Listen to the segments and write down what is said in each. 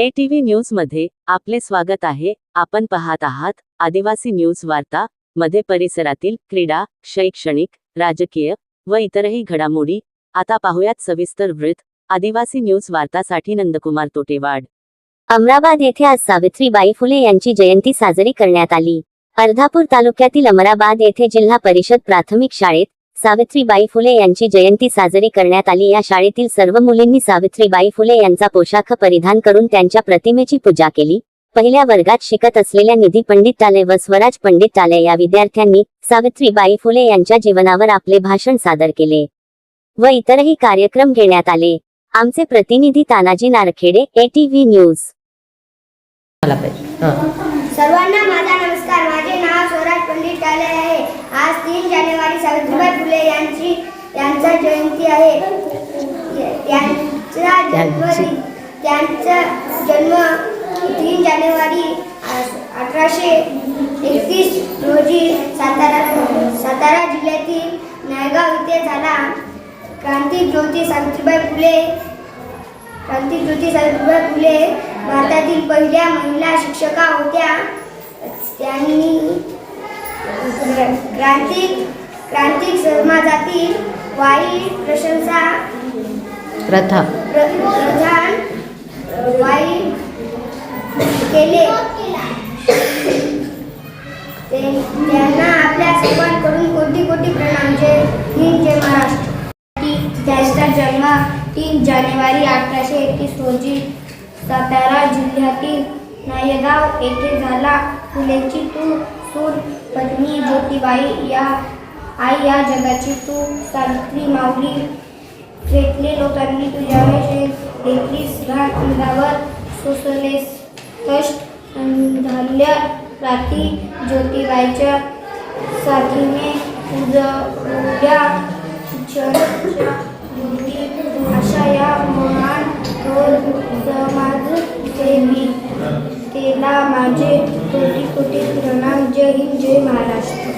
ATV news मध्ये आपले स्वागत आहे। आपण पाहत आहात आदिवासी न्यूज वार्ता मध्ये परिसरातील क्रीडा, शैक्षणिक, राजकीय व इतरही घडामोडी। आता पाहूयात सविस्तर वृत्त। आदिवासी न्यूज वार्तासाठी नंदकुमार तोटेवाड। अमराबाद येथे आज सावित्रीबाई फुले यांची जयंती साजरी करण्यात आली। अर्धापूर तालुक्यातील अमराबाद येथे जिल्हा परिषद प्राथमिक शाळेत सावित्रीबाई फुले यांची जयंती साजरी करण्यात आली। या शाळेतील सर्व मुलींनी सावित्रीबाई फुले यांचा पोशाख परिधान करून त्यांच्या प्रतिमेची पूजा केली। पहिल्या वर्गात शिकत असलेल्या निधी पंडित टाले व स्वराज पंडित टाले या विद्यार्थ्यांनी सावित्रीबाई फुले यांच्या जीवनावर आपले भाषण सादर केले व इतरही कार्यक्रम घेण्यात आले। आमचे प्रतिनिधी तानाजी नारखेडे, ATV न्यूज। सर्वांना माझा नमस्कार। माझे नाव स्वराज पंडित टाले आहे। आज 3 जानेवारी सावित्रीबाई फुले यांचा जयंती आहे। त्यांचा जन्म 3 जानेवारी 1831 रोजी सातारा जिल्ह्यातील नायगाव येथे झाला। क्रांतिज्योती सावित्रीबाई फुले भारतातील पहिल्या महिला शिक्षिका होत्या। त्यांनी क्रांतिक समाजातील वाईट प्रथा वाईट केले। त्यांना आपल्या सर्वांकडून कोटी प्रणाम। जय हिंद, जय महाराष्ट्र। त्यांचा जन्म 3 जानेवारी 1831 रोजी सातारा जिल्ह्यातील नायगाव येथे झाला। फुलेंची सून पत्नी ज्योतिबाई आई या जगाची तू सावित्री माऊली फेकले लोकांनी तुझ्यावेळेस 33 घाट अंगावर सोसलेस कष्ट झाल्या रात्री ज्योतिबाईच्या साथीने उद्या शिक्षणाच्या अशा या महान समाज सेविकेला माझे कोटी प्रणाम। जय हिंद, जय महाराष्ट्र।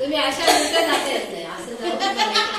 तुम्ही अशा जाते असं